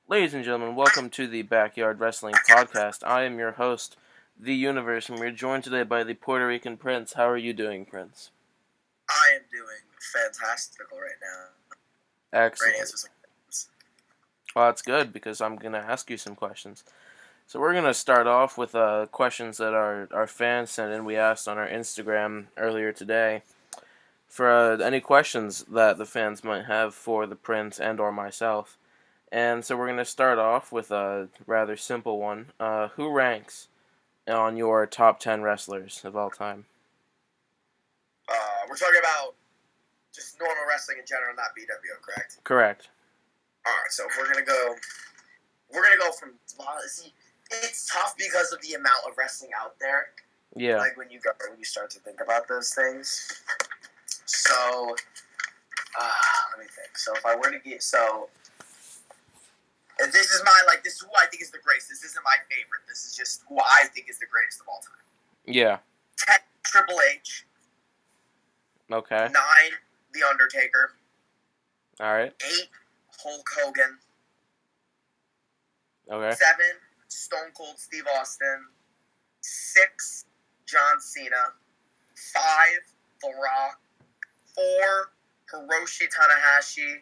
Ladies and gentlemen, welcome to the Backyard Wrestling Podcast. I am your host, The Universe, and we're joined today by the Puerto Rican Prince. How are you doing, Prince? I am doing fantastical right now. Excellent. Great answers. Well, that's good because I'm going to ask you some questions. So we're going to start off with questions that our fans sent in. We asked on our Instagram earlier today for any questions that the fans might have for the Prince and or myself. And so we're going to start off with a rather simple one. Who ranks on your top 10 wrestlers of all time? We're talking about just normal wrestling in general, not BWO, correct? Correct. All right, so if we're gonna go from. See, it's tough because of the amount of wrestling out there. Yeah. Like when you start to think about those things. So, let me think. So if I were to get and this is who I think is the greatest. This isn't my favorite. This is just who I think is the greatest of all time. Yeah. 10, Triple H. Okay. 9, The Undertaker. All right. 8, Hulk Hogan. Okay. 7, Stone Cold Steve Austin. 6, John Cena. 5, The Rock. 4, Hiroshi Tanahashi.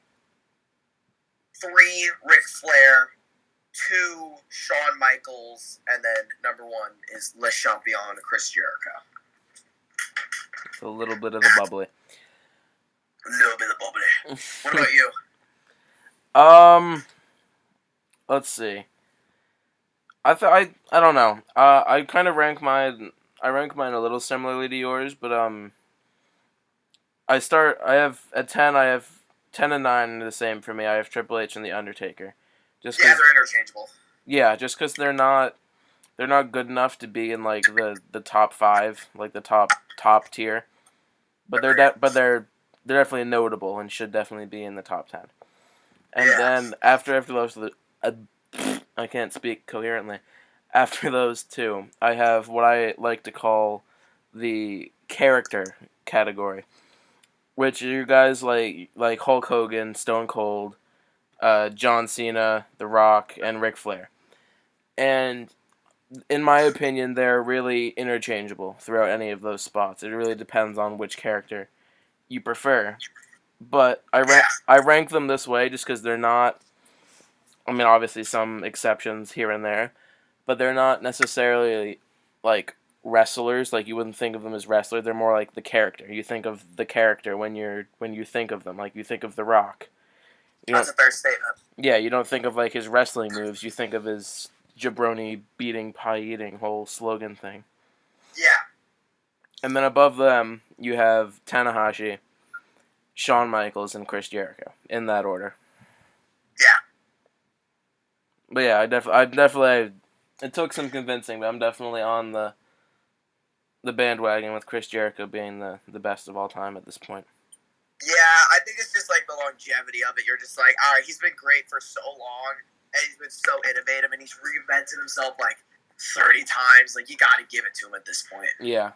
3, Ric Flair. 2, Shawn Michaels. And then number 1 is Le Champion, Chris Jericho. It's a little bit of the bubbly. A little bit of the bubbly. What about you? Let's see. I don't know. I kind of rank mine a little similarly to yours, but I have at 10. I have 10 and 9 are the same for me. I have Triple H and the Undertaker. Yeah, they're interchangeable. Yeah, just because they're not good enough to be in like the top 5, like the top tier, but they're definitely notable and should definitely be in the top 10. And then after those, I can't speak coherently. After those two, I have what I like to call the character category, which are you guys like Hulk Hogan, Stone Cold, John Cena, The Rock, and Ric Flair. And in my opinion, they're really interchangeable throughout any of those spots. It really depends on which character you prefer. But I rank them this way just because they're not. I mean, obviously some exceptions here and there, but they're not necessarily like wrestlers. Like you wouldn't think of them as wrestlers. They're more like the character. You think of the character when you think of them. Like you think of The Rock. That's a fair statement. Yeah, you don't think of like his wrestling moves. You think of his jabroni beating, pie eating whole slogan thing. Yeah. And then above them, you have Tanahashi, Shawn Michaels, and Chris Jericho in that order. Yeah. But yeah, I definitely. It took some convincing, but I'm definitely on the bandwagon with Chris Jericho being the best of all time at this point. Yeah, I think it's just like the longevity of it. You're just like, all right, he's been great for so long, and he's been so innovative, and he's reinvented himself like 30 times. Like, you got to give it to him at this point. Yeah.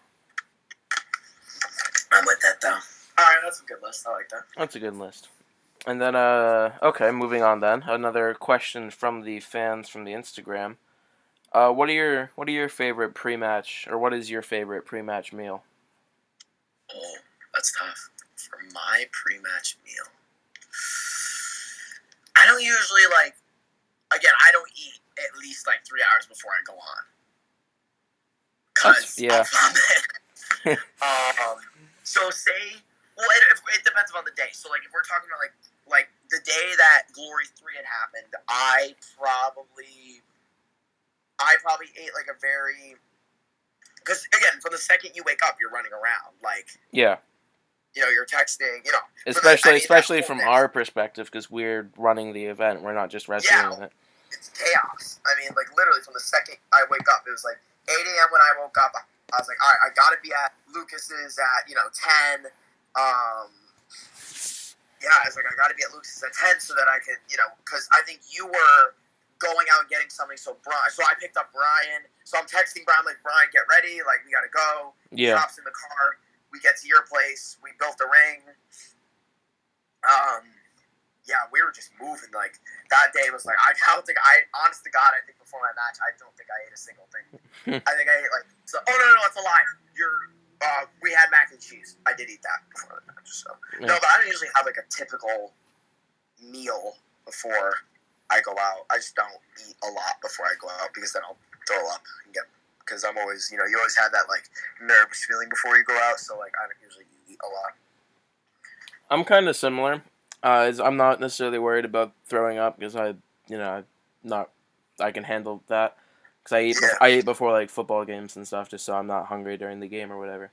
I'm with that, though. All right, that's a good list. I like that. That's a good list. And then, okay, moving on then. Another question from the fans from the Instagram. What are your favorite pre-match, or what is your favorite pre-match meal? Oh, that's tough. For my pre-match meal, I don't usually I don't eat at least like 3 hours before I go on. Cause yeah. So it depends on the day. So like if we're talking about like the day that Glory 3 had happened, I probably ate like a very, because again, from the second you wake up, you're running around like. Yeah. You know, you're texting, you know. Especially from our perspective, because we're running the event. We're not just wrestling in it. It's chaos. I mean, like, literally, from the second I wake up, it was like 8 a.m. when I woke up. I was like, all right, I got to be at Lucas's at, 10. Yeah, I was like, I got to be at Lucas's at 10 so that I can, because I think you were going out and getting something. So I picked up Brian. So I'm texting Brian, like, Brian, get ready. Like, we got to go. Yeah. He hops in the car. We get to your place. We built the ring. yeah, we were just moving. Like, that day was like, honest to God, I think before my match, I don't think I ate a single thing. I think I ate, like, so, oh, no, it's a lie. We had mac and cheese. I did eat that before the match, so. Yeah. No, but I don't usually have, like, a typical meal before I go out. I just don't eat a lot before I go out because then I'll throw up and because I'm always, you always have that, like, nervous feeling before you go out, so, like, I don't usually eat a lot. I'm kind of similar. I'm not necessarily worried about throwing up because I can handle that because I eat before like football games and stuff just so I'm not hungry during the game or whatever.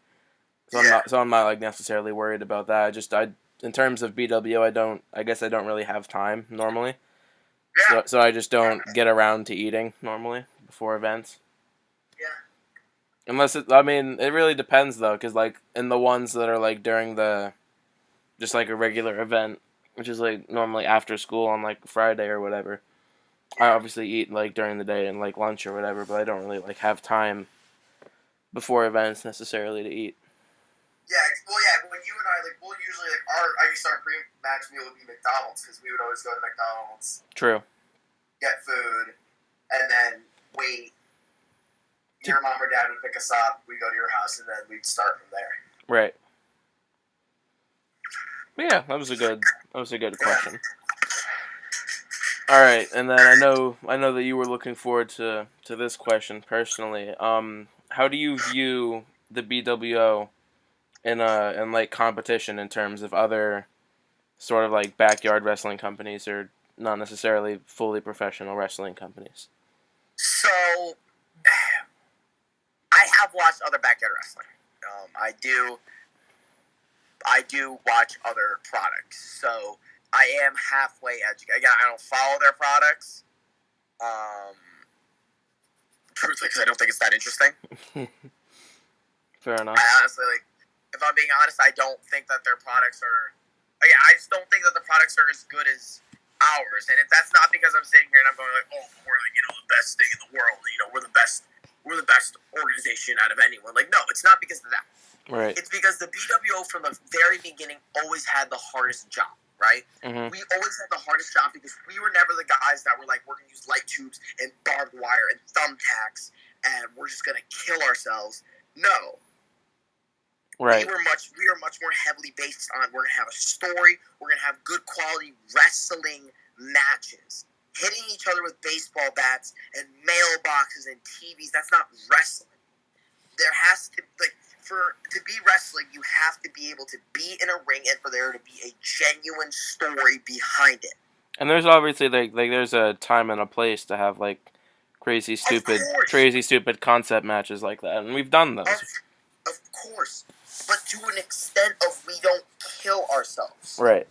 So I'm not like necessarily worried about that. I in terms of BWO I guess I don't really have time normally. Yeah. So I just don't get around to eating normally before events. Yeah. Unless it really depends though because like in the ones that are like during the just like a regular event, which is like normally after school on like Friday or whatever. I obviously eat like during the day and like lunch or whatever, but I don't really like have time before events necessarily to eat. Yeah, when you and I, like, we'll usually, like, our pre-match meal would be McDonald's, because we would always go to McDonald's. True. Get food, and then wait. Your mom or dad would pick us up, we'd go to your house, and then we'd start from there. Right. Yeah, that was a good question. All right, and then I know that you were looking forward to this question personally. How do you view the BWO in like competition in terms of other sort of like backyard wrestling companies or not necessarily fully professional wrestling companies? So, I have watched other backyard wrestling. I do watch other products. So I am halfway educated. Again, I don't follow their products. Truthfully, because I don't think it's that interesting. Fair enough. I honestly, like, if I'm being honest, I don't think that their products are. I just don't think that the products are as good as ours. And if that's not because I'm sitting here and I'm going like, oh, we're like, the best thing in the world. We're the best organization out of anyone. Like, no, it's not because of that. Right. It's because the BWO from the very beginning always had the hardest job, right? Mm-hmm. We always had the hardest job because we were never the guys that were like, we're going to use light tubes and barbed wire and thumbtacks and we're just going to kill ourselves. No. Right. We are much more heavily based on we're going to have a story, we're going to have good quality wrestling matches. Hitting each other with baseball bats and mailboxes and TVs, that's not wrestling. There has to, like, to be wrestling, you have to be able to be in a ring and for there to be a genuine story behind it. And there's obviously like there's a time and a place to have like crazy stupid concept matches like that, and we've done those. Of course, but to an extent of we don't kill ourselves. Right.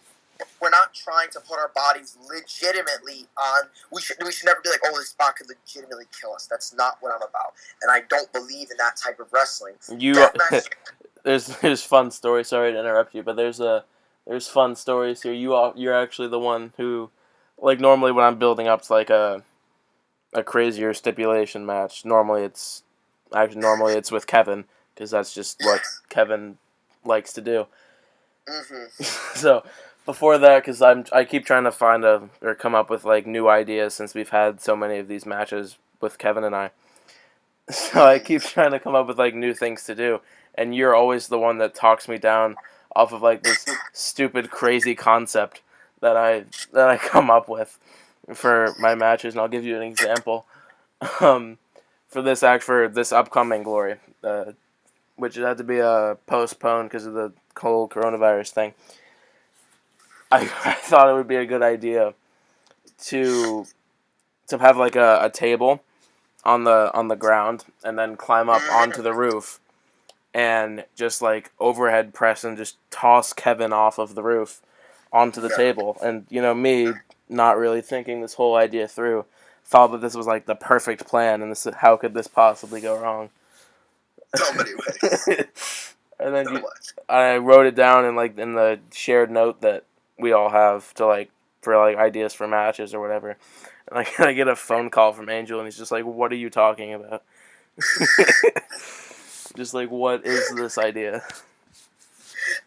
We're not trying to put our bodies legitimately on. We should never be like, oh, this spot could legitimately kill us. That's not what I'm about, and I don't believe in that type of wrestling. There's fun stories. Sorry to interrupt you, but there's fun stories here. You're actually the one who, like, normally when I'm building up to like a crazier stipulation match, normally it's with Kevin because that's just what Kevin likes to do. Mm-hmm. So. Before that, because I keep trying to find or come up with like new ideas since we've had so many of these matches with Kevin and I. So I keep trying to come up with like new things to do, and you're always the one that talks me down off of like this stupid crazy concept that I come up with for my matches, and I'll give you an example. For this upcoming Glory, which had to be postponed because of the whole coronavirus thing. I thought it would be a good idea to have like a table on the ground and then climb up onto the roof and just like overhead press and just toss Kevin off of the roof onto the table. And me not really thinking this whole idea through, thought that this was like the perfect plan and how could this possibly go wrong? So many ways. And then I wrote it down in the shared note that we all have for ideas for matches or whatever. And I get a phone call from Angel, and he's just like, "What are you talking about?" Just like, what is this idea?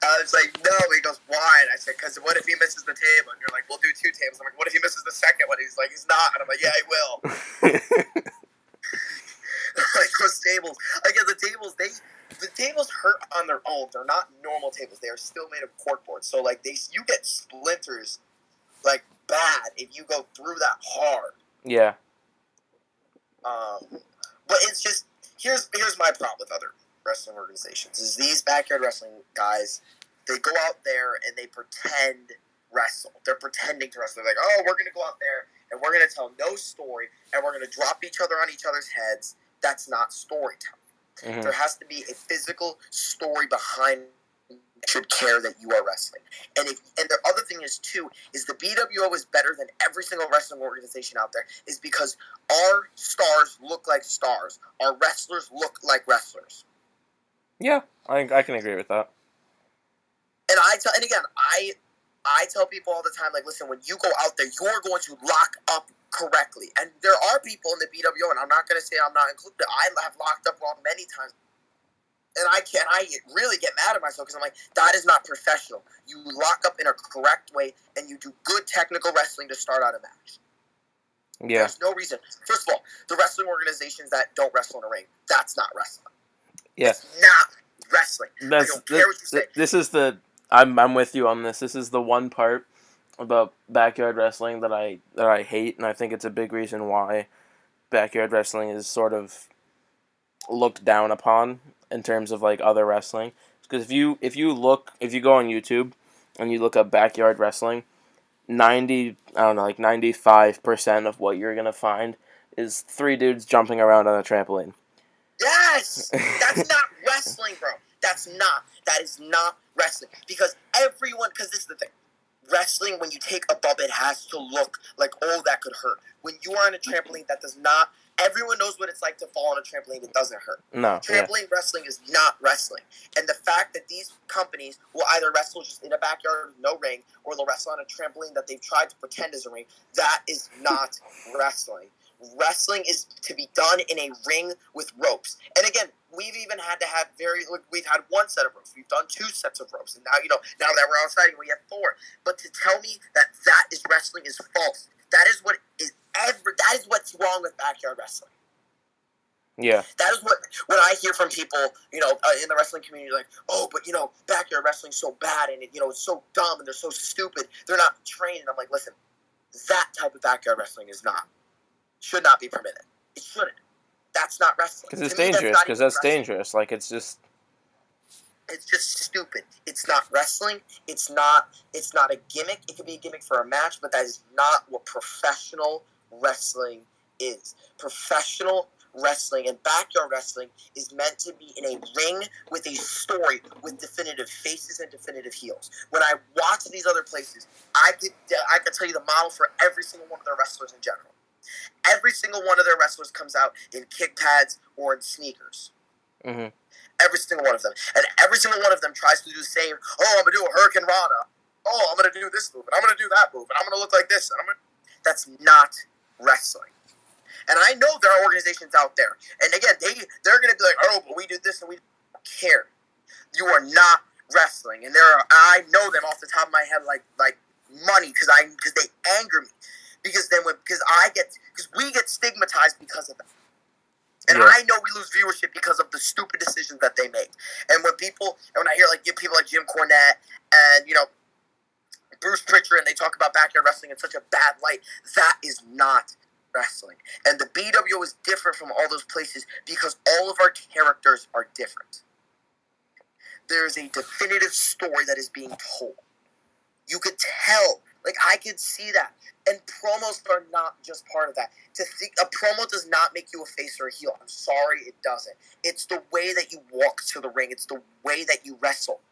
I was like, no. He goes, why? And I said, because what if he misses the table? And you're like, we'll do 2 tables. I'm like, what if he misses the second one? He's like, he's not. And I'm like, yeah, he will. Like those tables. Again, the tables hurt on their own. They're not normal tables. They are still made of corkboard. So like you get splinters like bad if you go through that hard. Yeah. But it's just here's my problem with other wrestling organizations is these backyard wrestling guys, they go out there and they pretend wrestle. They're pretending to wrestle. They're like, oh, we're gonna go out there and we're gonna tell no story and we're gonna drop each other on each other's heads. That's not storytelling. Mm-hmm. There has to be a physical story behind should care that you are wrestling. And the other thing is too is the BWO is better than every single wrestling organization out there is because our stars look like stars. Our wrestlers look like wrestlers. Yeah, I can agree with that. And I tell people all the time, like, listen, when you go out there, you're going to lock up correctly. And there are people in the BWO, and I'm not going to say I'm not included. I have locked up wrong many times. And I really get mad at myself because I'm like, that is not professional. You lock up in a correct way, and you do good technical wrestling to start out a match. Yeah. There's no reason. First of all, the wrestling organizations that don't wrestle in a ring, that's not wrestling. Yeah. It's not wrestling. I don't care what you say. This is I'm with you on this. This is the one part about backyard wrestling that I hate, and I think it's a big reason why backyard wrestling is sort of looked down upon in terms of like other wrestling. Because if you go on YouTube and you look up backyard wrestling, 95% of what you're gonna find is 3 dudes jumping around on a trampoline. Yes, that's not wrestling, bro. That is not wrestling. Because this is the thing. Wrestling, when you take a bump, it has to look like, oh, that could hurt. When you are on a trampoline, that does not. Everyone knows what it's like to fall on a trampoline. It doesn't hurt. No. Trampoline wrestling is not wrestling. And the fact that these companies will either wrestle just in a backyard with no ring, or they'll wrestle on a trampoline that they've tried to pretend is a ring, that is not wrestling. Wrestling is to be done in a ring with ropes. And again, we've even had to have we've had 1 set of ropes. We've done 2 sets of ropes. And now that we're outside, we have 4. But to tell me that is wrestling is false. That is what's wrong with backyard wrestling. Yeah. That is when I hear from people, in the wrestling community, like, oh, but, backyard wrestling's so bad and, it's so dumb and they're so stupid. They're not trained. And I'm like, listen, that type of backyard wrestling should not be permitted. It shouldn't. That's not wrestling. Because it's dangerous. Because that's dangerous. Like, it's just stupid. It's not wrestling. It's not a gimmick. It could be a gimmick for a match, but that is not what professional wrestling is. Professional wrestling and backyard wrestling is meant to be in a ring with a story, with definitive faces and definitive heels. When I watch these other places, I could tell you the model for every single one of their wrestlers in general. Every single one of their wrestlers comes out in kick pads or in sneakers. Mm-hmm. Every single one of them. And every single one of them tries to do the same, I'm going to do a Hurricane Rana. I'm going to do this move, and I'm going to do that move, and I'm going to look like this. That's not wrestling. And I know there are organizations out there. And again, they're going to be like, oh, but we did this and we don't care. You are not wrestling. And I know them off the top of my head like money because they anger me. Because we get stigmatized because of that. And I know we lose viewership because of the stupid decisions that they make. And when I hear people like Jim Cornette and Bruce Pritchard, and they talk about backyard wrestling in such a bad light, that is not wrestling. And the BWO is different from all those places because all of our characters are different. There's a definitive story that is being told. You could tell. I could see that. And promos are not just part of that. A promo does not make you a face or a heel. I'm sorry, it doesn't. It's the way that you walk to the ring. It's the way that you wrestle.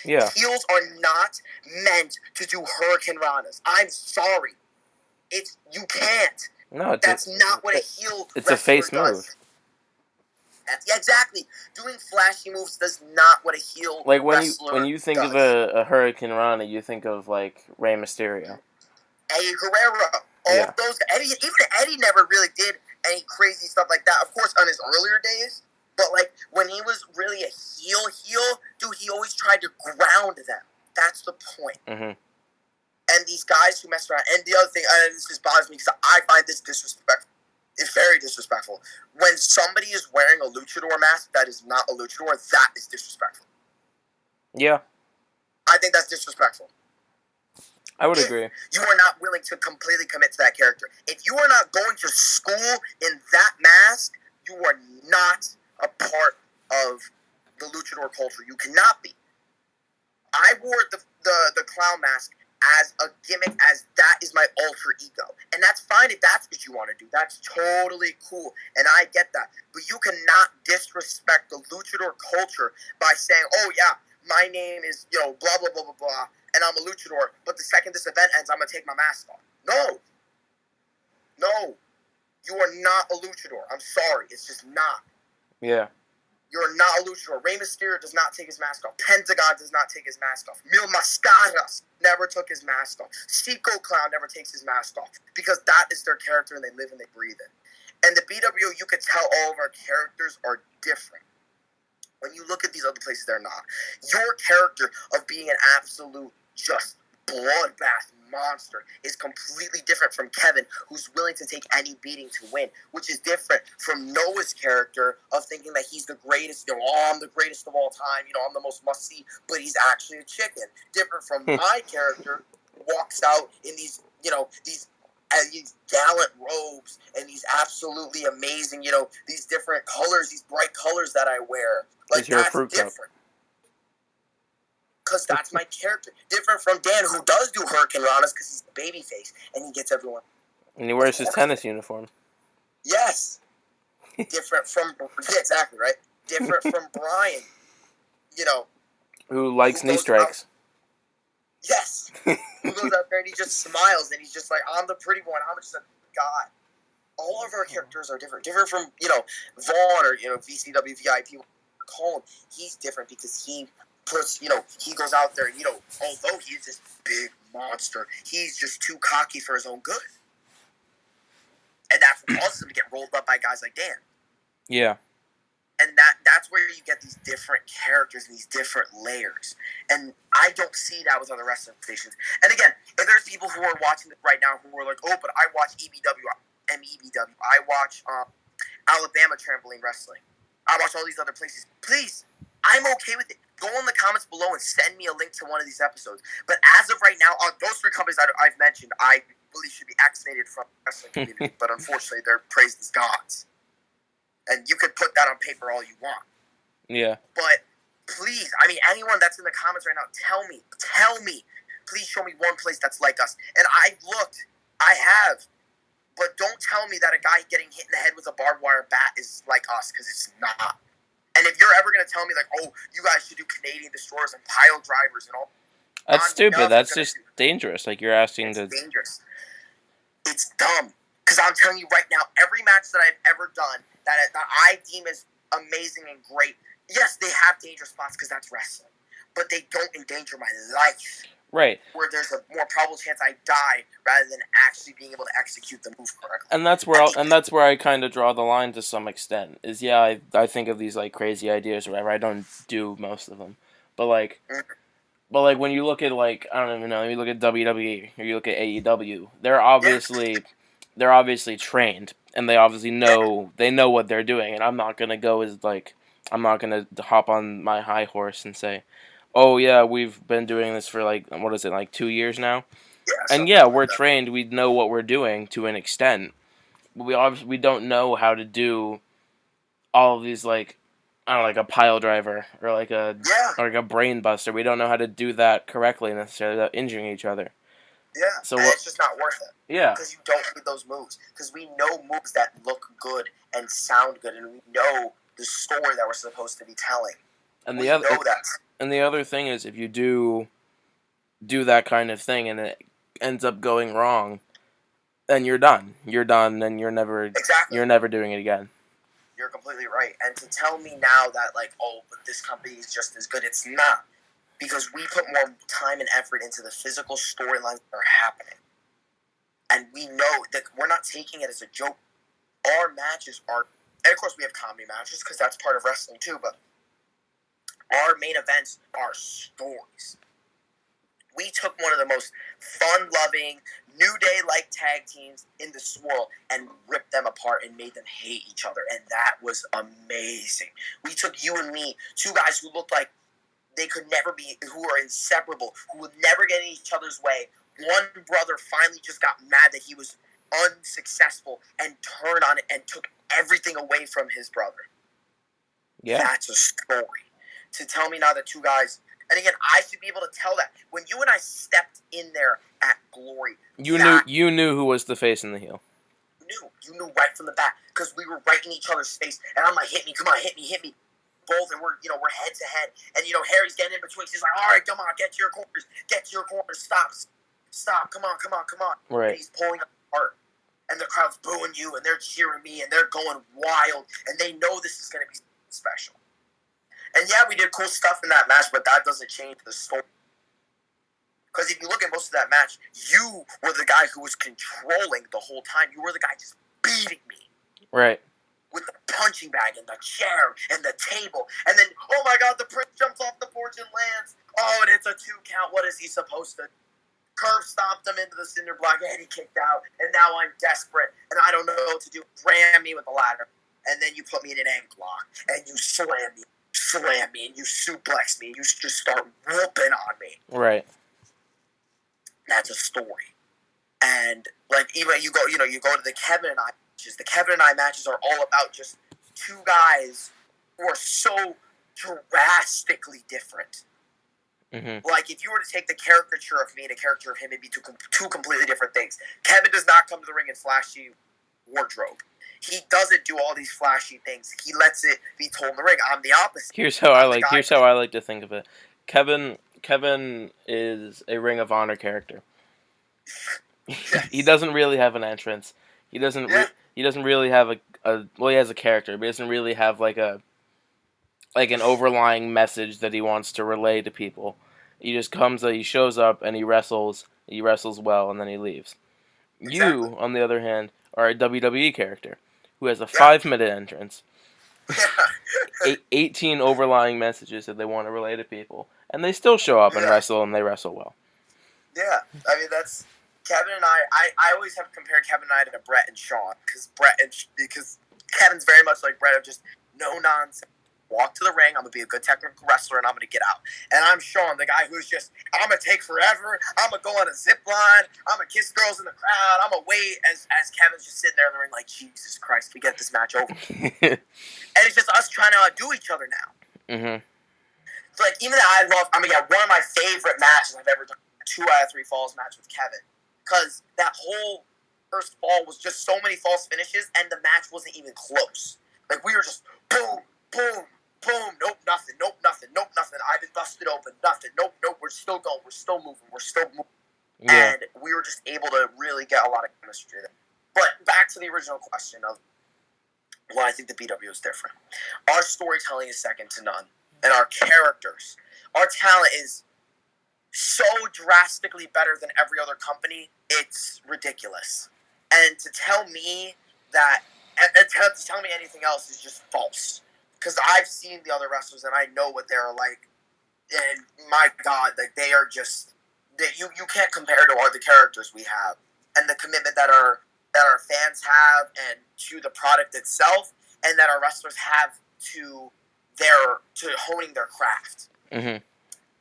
Yeah. Heels are not meant to do Hurricane Ranas. I'm sorry. You can't. No, that's not what a heel It's a face does. move. Yeah, exactly. Doing flashy moves is not what a heel wrestler when you think does. of a Hurricane Rana, you think of Rey Mysterio. Eddie Guerrero. All those. Even Eddie never really did any crazy stuff like that. Of course, on his earlier days, But, like, when he was really a heel, dude, he always tried to ground them. That's the point. Mm-hmm. And these guys who mess around. And the other thing, and this just bothers me because I find this disrespectful. It's very disrespectful. When somebody is wearing a luchador mask that is not a luchador, that is disrespectful. Yeah. I think that's disrespectful. I would if agree. you are not willing to completely commit to that character. If you are not going to school in that mask, you are not a part of the luchador culture. You cannot be. I wore the clown mask as a gimmick, as that is my alter ego. And that's fine if that's what you want to do. That's totally cool, and I get that. But you cannot disrespect the luchador culture by saying, oh, yeah, my name is, blah, blah, blah, blah, blah, and I'm a luchador, but the second this event ends, I'm going to take my mask off. No, you are not a luchador. I'm sorry. It's just not. Yeah. You're not a luchador. Rey Mysterio does not take his mask off. Pentagon does not take his mask off. Mil Mascaras never took his mask off. Seco Clown never takes his mask off. Because that is their character and they live and they breathe it. And the BWO, you could tell all of our characters are different. When you look at these other places, they're not. Your character of being an absolute just bloodbath monster is completely different from Kevin, who's willing to take any beating to win, which is different from Noah's character of thinking that he's the greatest, I'm the greatest of all time, I'm the most must-see, but he's actually a chicken. Different from my character, walks out in these gallant robes and these absolutely amazing, these different colors, these bright colors that I wear. Like, that's different. Because that's my character. Different from Dan, who does do Hurricane Ranas because he's the babyface and he gets everyone. And he wears his tennis uniform. Yes. Different from... Yeah, exactly, right? Different from Brian, who likes knee strikes. Yes. Who goes out there and he just smiles and he's just like, I'm the pretty one. I'm just a guy. All of our characters are different. Different from, Vaughn or, VCW, VIP, call him. He's different because he puts, he goes out there and, although he's this big monster, he's just too cocky for his own good. And that's what causes him to get rolled up by guys like Dan. Yeah. And that's where you get these different characters and these different layers. And I don't see that with other wrestling stations. And again, if there's people who are watching it right now who are like, oh, but I watch EBW, MEBW, I watch Alabama Trampoline Wrestling, I watch all these other places, please, I'm okay with it. Go in the comments below and send me a link to one of these episodes. But as of right now, those three companies that I've mentioned, I believe should be vaccinated from the wrestling community. But unfortunately, they're praised as gods. And you could put that on paper all you want. Yeah. But please, anyone that's in the comments right now, tell me. Please show me one place that's like us. And I've looked. I have. But don't tell me that a guy getting hit in the head with a barbed wire bat is like us, because it's not. And if you're ever going to tell me, like, oh, you guys should do Canadian destroyers and pile drivers and all. That's stupid. That's just dangerous. Like, you're asking to... It's dangerous. It's dumb. Because I'm telling you right now, every match that I've ever done that I deem as amazing and great, yes, they have danger spots because that's wrestling. But they don't endanger my life. Right. Where there's a more probable chance I die rather than actually being able to execute the move correctly. And that's where I kind of draw the line to some extent. Is, yeah, I think of these, like, crazy ideas or whatever. I don't do most of them. But, like... Mm-hmm. But, like, when you look at, like, I don't even know, you look at WWE or you look at AEW, they're obviously trained, and they obviously know what they're doing, and I'm not going to go as, like, I'm not going to hop on my high horse and say, oh, yeah, we've been doing this for, like, what is it, like 2 years now? Yeah, and, yeah, we're trained, we know what we're doing to an extent, but we don't know how to do all of these, like, I don't know, like a pile driver or like a brain buster. We don't know how to do that correctly necessarily without injuring each other. Yeah, so it's just not worth it. Yeah. Because you don't need those moves. Because we know moves that look good and sound good, and we know the story that we're supposed to be telling. And the other thing is, if you do that kind of thing and it ends up going wrong, then you're done. You're done, and you're never doing it again. You're completely right. And to tell me now that, like, oh, but this company is just as good, it's not. Because we put more time and effort into the physical storylines that are happening. And we know that we're not taking it as a joke. Our matches are And of course, we have comedy matches because that's part of wrestling too. But our main events are stories. We took one of the most fun-loving, New Day-like tag teams in this world and ripped them apart and made them hate each other. And that was amazing. We took you and me, two guys who looked like they could never be, who are inseparable, who would never get in each other's way. One brother finally just got mad that he was unsuccessful and turned on it and took everything away from his brother. Yeah. That's a story. To tell me now that two guys, and again, I should be able to tell that. When you and I stepped in there at Glory, you knew who was the face and the heel. You knew right from the back because we were right in each other's face, and I'm like, hit me, come on, hit me. Both, and we're head to head, and Harry's getting in between. He's like, all right, come on, get to your corners, stop, come on. Right. And he's pulling apart, and the crowd's booing you, and they're cheering me, and they're going wild, and they know this is going to be special. And yeah, we did cool stuff in that match, but that doesn't change the story. Because if you look at most of that match, you were the guy who was controlling the whole time. You were the guy just beating me. Right. With the punching bag and the chair and the table. And then, oh my God, the prince jumps off the porch and lands. Oh, and it's a 2 count. What is he supposed to? Curb stomped him into the cinder block and he kicked out. And now I'm desperate and I don't know what to do. Ram me with the ladder. And then you put me in an ankle lock and you slam me and you suplex me and you just start whooping on me. Right. That's a story. And like even you go to the Kevin and I matches. The Kevin and I matches are all about just two guys who are so drastically different. Mm-hmm. Like if you were to take the caricature of me and a caricature of him, it'd be two completely different things. Kevin does not come to the ring in flashy wardrobe. He doesn't do all these flashy things. He lets it be told in the ring. I'm the opposite. Here's how I like to think of it. Kevin is a Ring of Honor character. Yes. He doesn't really have an entrance. He doesn't really have he has a character, but he doesn't really have like an overlying message that he wants to relay to people. He just he shows up and he wrestles well, and then he leaves. Exactly. You, on the other hand, are a WWE character who has a 5-minute entrance, 18 overlying messages that they want to relay to people, and they still show up and wrestle, and they wrestle well. Yeah, I mean that's Kevin and I always have compared Kevin and I to Brett and Sean because Kevin's very much like Brett of just no nonsense. Walk to the ring, I'm going to be a good technical wrestler, and I'm going to get out. And I'm Sean, the guy who's just, I'm going to take forever, I'm going to go on a zip line, I'm going to kiss girls in the crowd, I'm going to wait as Kevin's just sitting there in the ring like, Jesus Christ, we get this match over. And it's just us trying to outdo each other now. Mm-hmm. So like, even though one of my favorite matches I've ever done, 2 out of 3 falls match with Kevin. Because that whole first fall was just so many false finishes, and the match wasn't even close. Like, we were just boom, boom, boom, nope, nothing. I've been busted open, nothing. Nope, we're still going, we're still moving. Yeah. And we were just able to really get a lot of chemistry there. But back to the original question of why I think the BW is different. Our storytelling is second to none. And our characters, our talent is so drastically better than every other company, it's ridiculous. And to tell me that, and to tell me anything else is just false. Because I've seen the other wrestlers and I know what they're like. And my God, like they are just, you can't compare to the characters we have and the commitment that our fans have and to the product itself, and that our wrestlers have to honing their craft. Mm-hmm.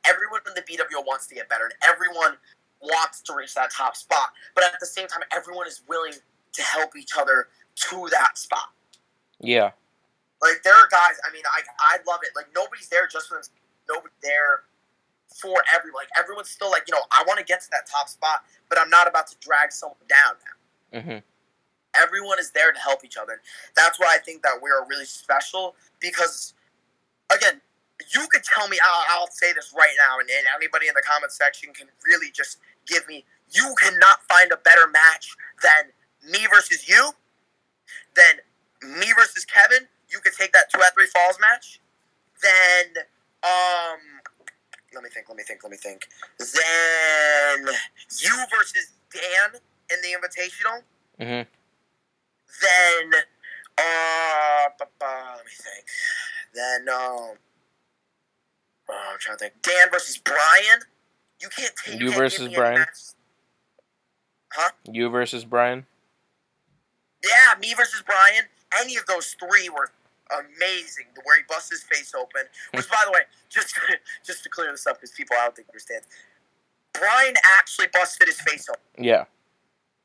Everyone in the BWO wants to get better, and everyone wants to reach that top spot. But at the same time, everyone is willing to help each other to that spot. Yeah. Like, there are guys, I mean, I love it. Like, nobody's there just for themselves. Nobody's there for everyone. Like, everyone's still like, I want to get to that top spot, but I'm not about to drag someone down now. Mm-hmm. Everyone is there to help each other. That's why I think that we're really special, because, again, you could tell me, I'll say this right now, and anybody in the comment section can really just give me, you cannot find a better match than me versus you, than me versus Kevin. You could take that 2 out of 3 falls match. Then, let me think. Then you versus Dan in the Invitational. Mm-hmm. Then, Then, I'm trying to think. Dan versus Brian. You can't versus give me Brian? any matches. Huh? You versus Brian? Yeah, me versus Brian. Any of those three were amazing. Where he busts his face open. Which, by the way, just to clear this up, because people I don't think understand, Brian actually busted his face open. Yeah.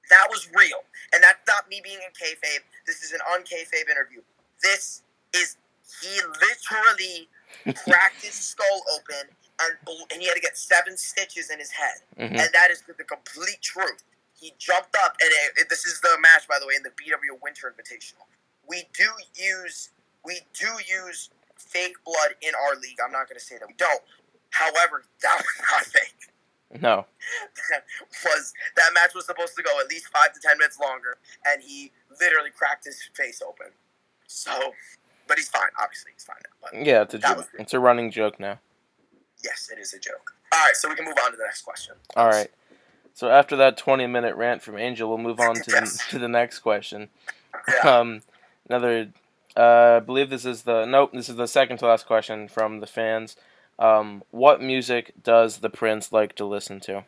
That was real. And that's not me being in kayfabe. This is an un-kayfabe interview. This is, he literally cracked his skull open and he had to get 7 stitches in his head. Mm-hmm. And that is the complete truth. He jumped up, and this is the match, by the way, in the BW Winter Invitational. We do use fake blood in our league. I'm not going to say that we don't. However, that was not fake. No. That match was supposed to go at least 5 to 10 minutes longer, and he literally cracked his face open. So, but he's fine. Obviously, he's fine now. But yeah, it's a joke. It's a running joke now. Yes, it is a joke. All right, so we can move on to the next question. All right. So after that 20-minute rant from Angel, we'll move on to the next question. Yeah. I believe this is the second to last question from the fans. What music does the Prince like to listen to?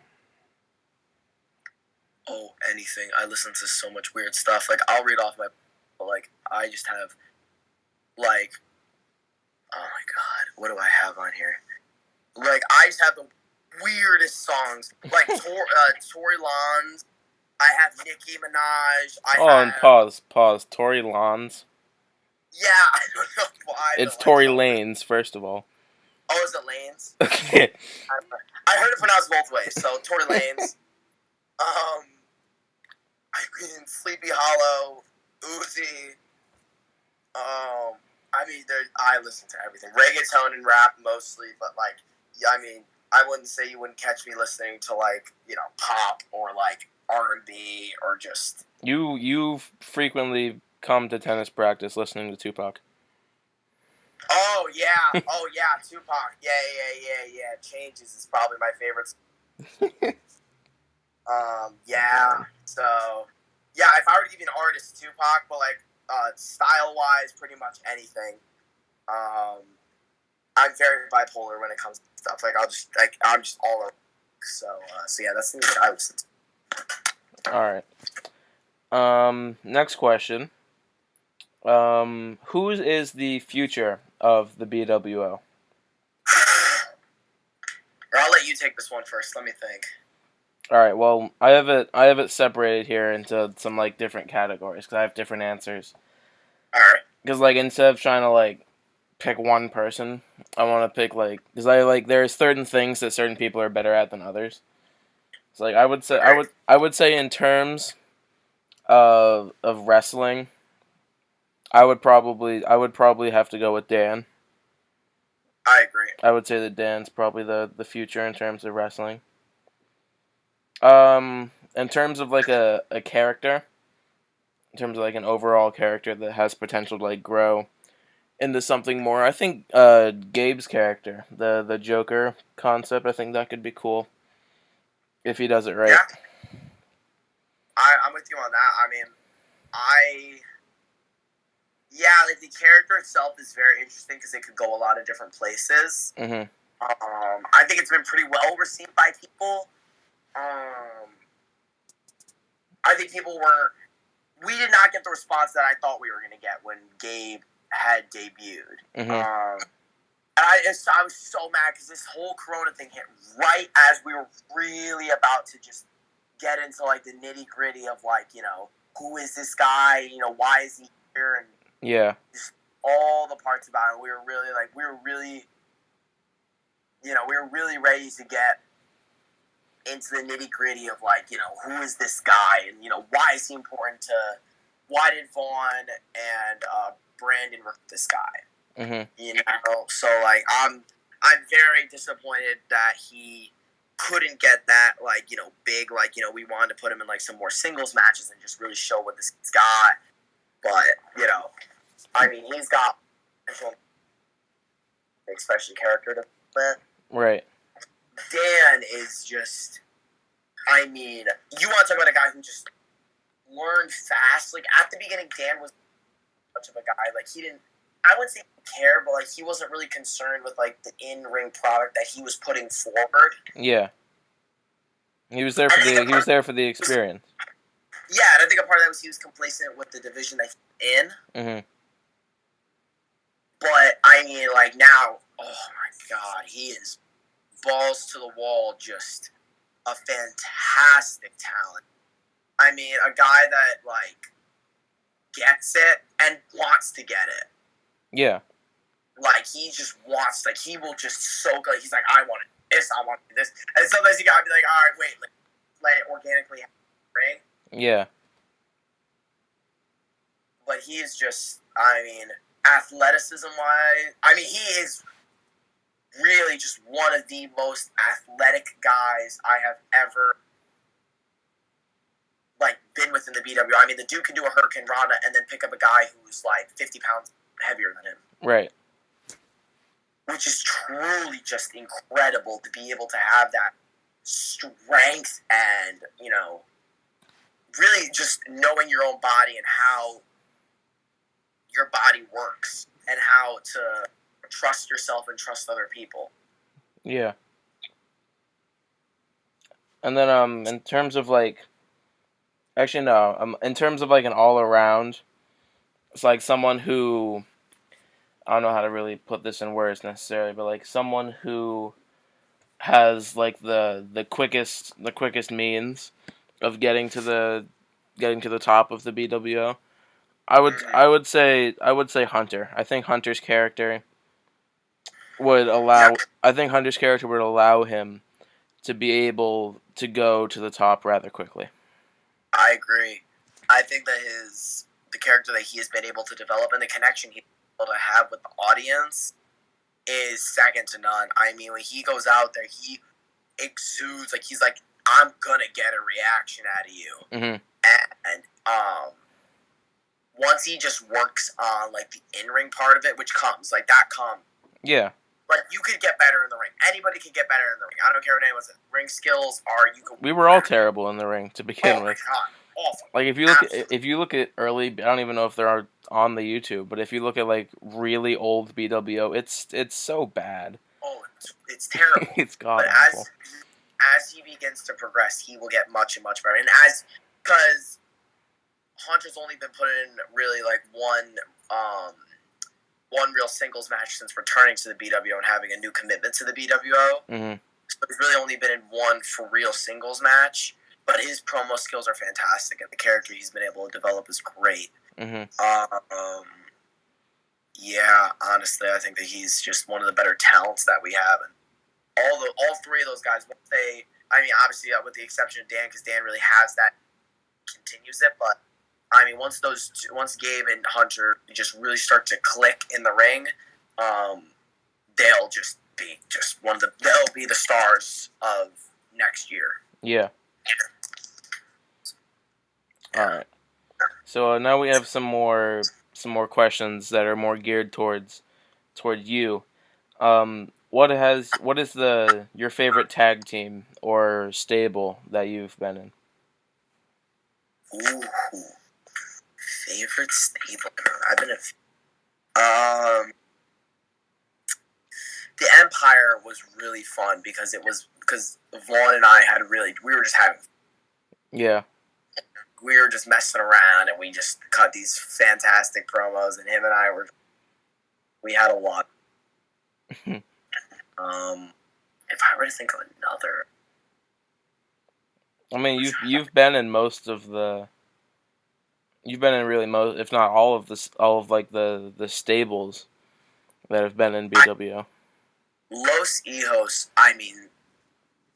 Oh, anything. I listen to so much weird stuff. Like, I'll read off but I just have, oh my God, what do I have on here? Like, I just have the weirdest songs. Like, Tory Lanez. I have Nicki Minaj. And pause. Tory Lanez. Yeah, I don't know why. It's Tory Lanez, first of all. Oh, is it Lanez? Okay. I heard it pronounced both ways, so Tory Lanez. I mean, Sleepy Hollow, Uzi. I listen to everything. Reggaeton and rap mostly, but I wouldn't say you wouldn't catch me listening to pop or R&B or just. You frequently come to tennis practice listening to Tupac. Oh yeah, Tupac. Yeah. Changes is probably my favorite. Yeah. So, yeah, if I were to give you an artist, Tupac, but style-wise, pretty much anything. I'm very bipolar when it comes to stuff. I'm just all over. So yeah, that's the music I listen to. All right. Next question. Who is the future of the BWO? I'll let you take this one first. Let me think. All right. Well, I have it separated here into some different categories because I have different answers. All right. Because instead of trying to pick one person, I want to pick because there's certain things that certain people are better at than others. So I would say in terms of wrestling, I would probably have to go with Dan. I agree. I would say that Dan's probably the future in terms of wrestling. In terms of a character, in terms of an overall character that has potential to grow into something more, I think Gabe's character, the Joker concept, I think that could be cool if he does it right. Yeah. I'm with you on that. I mean, the character itself is very interesting because it could go a lot of different places. Mm-hmm. I think it's been pretty well received by people. I think we did not get the response that I thought we were going to get when Gabe had debuted. Mm-hmm. And I was so mad because this whole Corona thing hit right as we were really about to just get into the nitty gritty of who is this guy? Why is he here? And yeah, just all the parts about it. We were really ready to get into the nitty gritty of who is this guy and why is he important to? Why did Vaughn and Brandon recruit this guy? Mm-hmm. So I'm very disappointed that he couldn't get that big we wanted to put him in some more singles matches and just really show what this guy's got. But he's got especially character development. Right. Dan is just, you want to talk about a guy who just learned fast. At the beginning, Dan was much of a guy. He didn't, I wouldn't say he cared, but like he wasn't really concerned with like the in-ring product that he was putting forward. Yeah. He was there for the experience. Yeah, and I think a part of that was he was complacent with the division that he's in. Mm-hmm. But I mean, like now, oh my God, he is balls to the wall, just a fantastic talent. I mean, a guy that like gets it and wants to get it. Yeah. Like he just wants, like he will just so good. He's like, I want this, I want this, and sometimes you gotta be like, all right, wait, let it organically happen. Yeah. But he is just, I mean, athleticism wise, I mean, he is really just one of the most athletic guys I have ever like been with in the BWO. I mean, the dude can do a Hurricane Rana and then pick up a guy who's like 50 pounds heavier than him. Right. Which is truly just incredible to be able to have that strength and, you know, really just knowing your own body and how your body works and how to trust yourself and trust other people. Yeah. And then in terms of like, actually no, in terms of like an all around, it's like someone who, I don't know how to really put this in words necessarily, but like someone who has like the quickest means of getting to the top of the BWO. I would say Hunter. I think Hunter's character would allow. Yep. I think Hunter's character would allow him to be able to go to the top rather quickly. I agree. I think that the character that he has been able to develop and the connection he's able to have with the audience is second to none. I mean, when he goes out there, he exudes like he's like, I'm gonna get a reaction out of you. Mm-hmm. And once he just works on like the in-ring part of it, which comes like that comes. Yeah. Like you could get better in the ring. Anybody can get better in the ring. I don't care what anyone says. Ring skills are you can. We were all terrible in the ring to begin with. Oh my God, awful. Like if you look at early, I don't even know if they're on the YouTube, but if you look at like really old BWO, it's so bad. Oh, it's terrible. It's god awful. As he begins to progress, he will get much and much better. And because Hunter's only been put in really like one real singles match since returning to the BWO and having a new commitment to the BWO. Mm-hmm. So he's really only been in one for real singles match. But his promo skills are fantastic, and the character he's been able to develop is great. Mm-hmm. Yeah, honestly, I think that he's just one of the better talents that we have. And all three of those guys, I mean, obviously with the exception of Dan, because Dan really has that, continues it. But I mean, once Gabe and Hunter just really start to click in the ring, they'll just be they'll be the stars of next year. Yeah. All right. So now we have some more questions that are more geared toward you. What is your favorite tag team or stable that you've been in? Ooh, favorite stable. I've been in. The Empire was really fun because Vaughn and I we were just having. Yeah. We were just messing around and we just cut these fantastic promos, and him and I we had a lot. If I were to think of another, I mean, you've been in most of the. You've been in really most, if not all of the stables that have been in BWO. Los Hijos. I mean,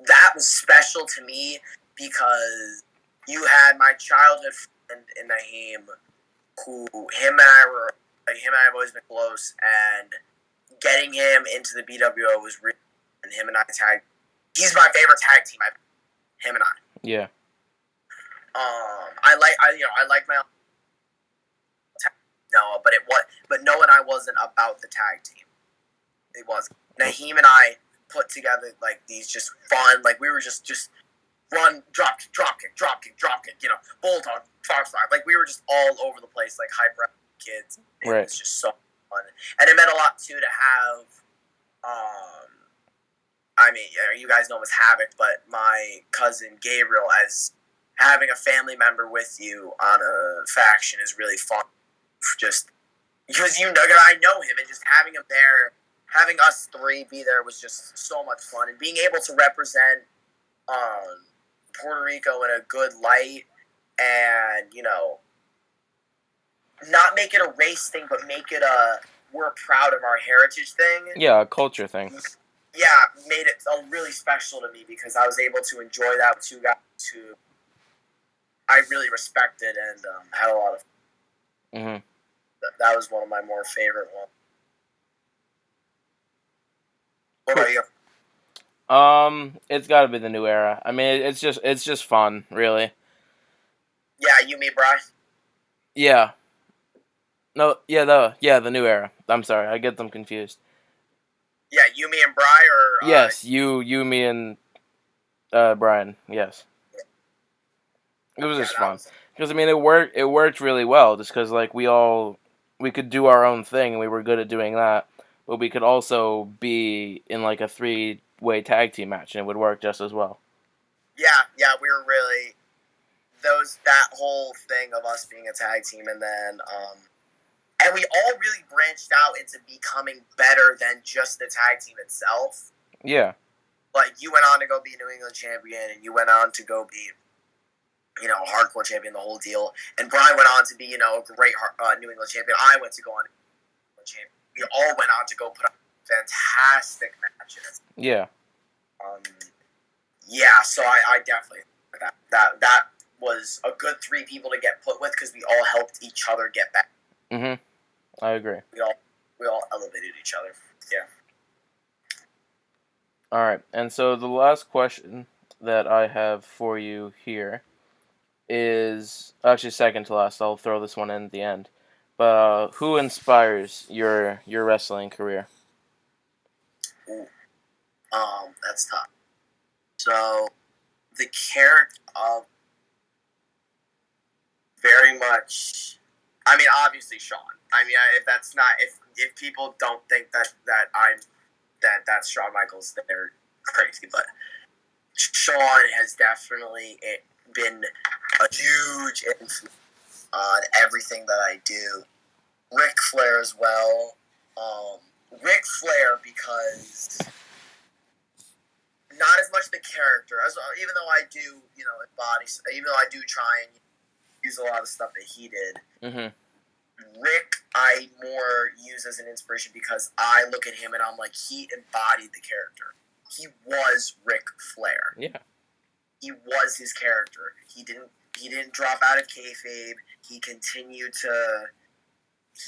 that was special to me because you had my childhood friend in Naheem, who him and I have always been close, and getting him into the BWO was real. And him and I tag. He's my favorite tag team. Him and I. Yeah. I like my Noah, but Noah and I wasn't about the tag team. It wasn't. Naheem and I put together like these just fun, like we were just run, drop kick, bulldog, fox five. Like we were just all over the place, like hyper kids. It was just so fun. And it meant a lot, too, to have, I mean, you guys know him as Havoc, but my cousin Gabriel, as having a family member with you on a faction is really fun. Just because I know him, and just having him there, having us three be there was just so much fun, and being able to represent Puerto Rico in a good light, and not make it a race thing, but make it a we're proud of our heritage thing. Yeah, a culture thing. Yeah, made it really special to me because I was able to enjoy that with two guys who I really respected and had a lot of. Mm-hmm. That was one of my more favorite ones. What about you? It's got to be the New Era. I mean, it's just fun, really. Yeah, you, me, Bry. Yeah. No, the New Era. I'm sorry, I get them confused. Yeah, you, me, and Bry, or yes, you, me, and Brian. Yes, it was just fun because I mean, it worked really well. Just because like we could do our own thing and we were good at doing that, but we could also be in like a 3-way tag team match and it would work just as well. Yeah, we were really that whole thing of us being a tag team, and then and we all really branched out into becoming better than just the tag team itself. Yeah. Like, you went on to go be New England champion, and you went on to go be, hardcore champion, the whole deal. And Brian went on to be, a great New England champion. I went to go on New England champion. We all went on to go put on fantastic matches. Yeah. Yeah, so I definitely that was a good 3 people to get put with because we all helped each other get back. Mhm. I agree. We all elevated each other. Yeah. All right, and so the last question that I have for you here is actually second to last. I'll throw this one in at the end. But who inspires your wrestling career? Ooh. That's tough. So the character of very much. I mean, obviously Sean. I mean, if people don't think that's Shawn Michaels, they're crazy. But Sean has definitely been a huge influence on everything that I do. Ric Flair as well. Ric Flair, because not as much the character, even though I do, embody, even though I do try and use a lot of stuff that he did. Mm-hmm. Rick, I more use as an inspiration because I look at him and I'm like, he embodied the character. He was Ric Flair. Yeah. He was his character. He didn't drop out of kayfabe. He continued to.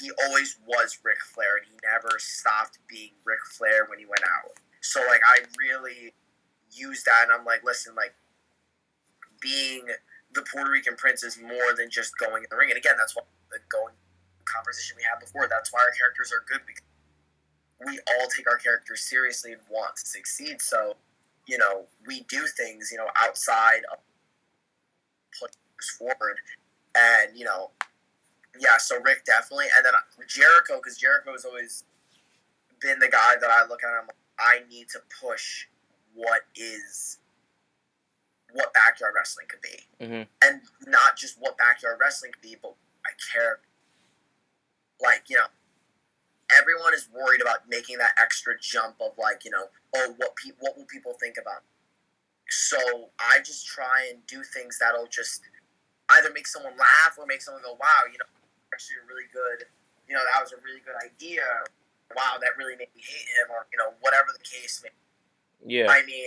He always was Ric Flair, and he never stopped being Ric Flair when he went out. So, like, I really use that, and I'm like, listen, like, being the Puerto Rican Prince is more than just going in the ring. And again, that's what the going conversation we had before. That's why our characters are good, because we all take our characters seriously and want to succeed. So, we do things, outside of pushing us forward. And, yeah, so Rick definitely. And then Jericho, because Jericho has always been the guy that I look at and I'm like, I need to push what backyard wrestling could be. Mm-hmm. And not just what backyard wrestling could be, but my character. Like, everyone is worried about making that extra jump of like, what will people think about me? So I just try and do things that'll just either make someone laugh or make someone go, wow, actually a really good, that was a really good idea. Wow, that really made me hate him, or, whatever the case may be. Yeah. I mean,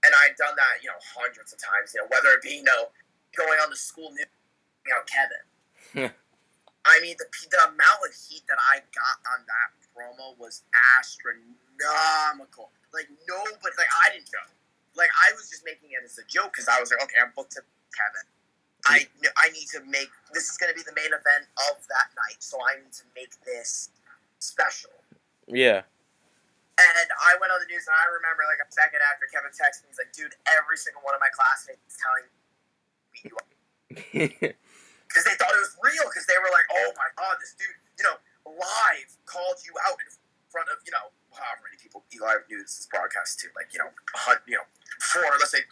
and I've done that, hundreds of times, whether it be, going on the school news, Kevin. I mean, the amount of heat that I got on that promo was astronomical. Like, nobody, like, I didn't know. Like, I was just making it as a joke because I was like, okay, I'm booked to Kevin. I need to make, this is going to be the main event of that night, so I need to make this special. Yeah. And I went on the news, and I remember, like, a second after Kevin texted me, he's like, dude, every single one of my classmates is telling me to beat you up. Because they thought it was real, because they were like, oh my god, this dude, a live called you out in front of, however many people Eli news this broadcast to,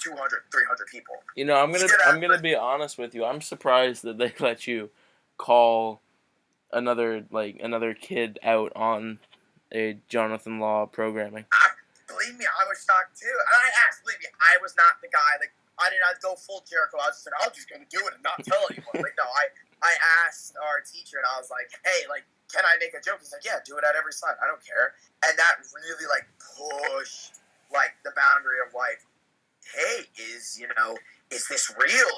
200, 300 people. I'm gonna be honest with you. I'm surprised that they let you call another kid out on a Jonathan Law programming. Believe me, I was shocked too. And I asked, believe me, I was not the guy. I did not go full Jericho. I just said, I'm just gonna do it and not tell anyone. No, I asked our teacher and I was like, hey, can I make a joke? He's like, yeah, do it at every sign. I don't care. And that really pushed the boundary of hey, is this real?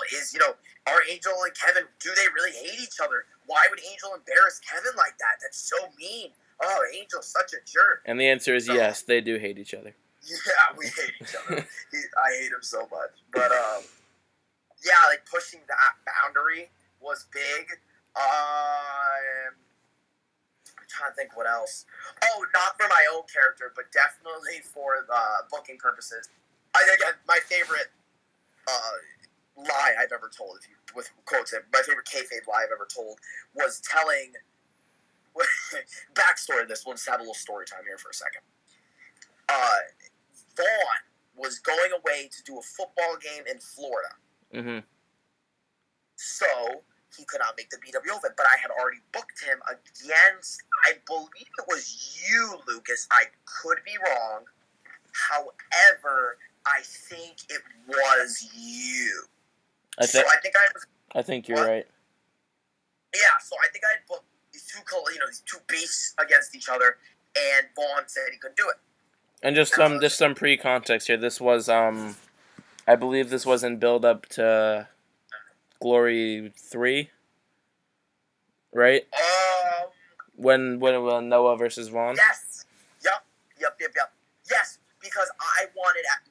Are Angel and Kevin, do they really hate each other? Why would Angel embarrass Kevin like that? That's so mean. Oh, Angel's such a jerk. And the answer is yes, they do hate each other. Yeah, we hate each other. I hate him so much. But, pushing that boundary was big. I'm trying to think what else. Oh, not for my own character, but definitely for the booking purposes. Again, my favorite lie I've ever told, with quotes, my favorite kayfabe lie I've ever told was telling. Backstory to this. We'll just have a little story time here for a second. Vaughn was going away to do a football game in Florida. Mm-hmm. So he could not make the BWO event, but I had already booked him against, I believe it was you, Lucas. I could be wrong. However, I think it was you. I think you're right. Yeah, so I think I had booked these two beasts against each other, and Vaughn said he couldn't do it. And just some pre-context here. This was I believe this was in build up to Glory 3, right? When Noah versus Vaughn. Yes. Yep. Yes, because I wanted at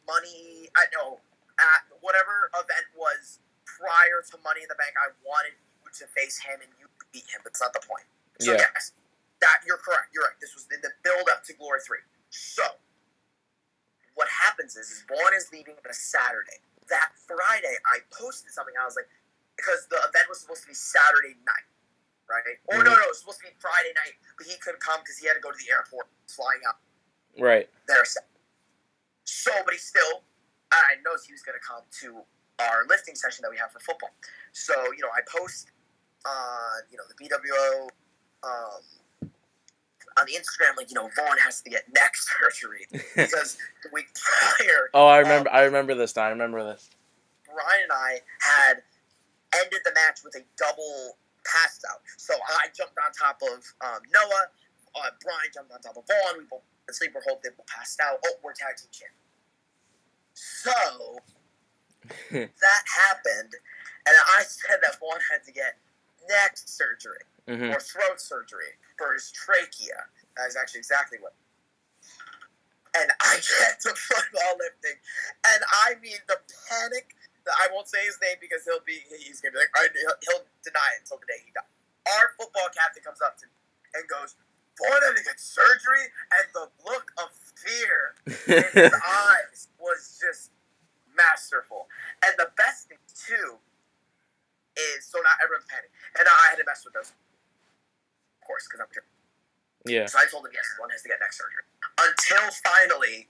whatever event was prior to Money in the Bank, I wanted you to face him and you to beat him. That's not the point. So yes, that you're correct. You're right. This was in the build up to Glory 3. So what happens is Vaughn is leaving on a Saturday. That Friday, I posted something. I was like, because the event was supposed to be Saturday night, right? Or no, it was supposed to be Friday night, but he couldn't come because he had to go to the airport, flying out. Right. There. So, but he still, I noticed he was going to come to our lifting session that we have for football. So, I post on, the BWO, on the Instagram, Vaughn has to get neck surgery because the week prior. Oh, I remember this now. I remember this. Brian and I had ended the match with a double pass out. So I jumped on top of Noah. Brian jumped on top of Vaughn. We both the sleeper hold. They both passed out. Oh, we're tag team champions. So that happened, and I said that Vaughn had to get neck surgery or throat surgery for his trachea. That is actually exactly what. And I get to football lifting, and I mean the panic. I won't say his name because he's gonna be like, he'll deny it until the day he dies. Our football captain comes up to me and goes, "Vaughn had to get surgery," and the look of fear in his eyes was just masterful. And the best thing too is, so not everyone's panicking, and I had to mess with those, of course, because I'm here. Yeah. So I told him, yes, Vaughn has to get neck surgery. Until finally,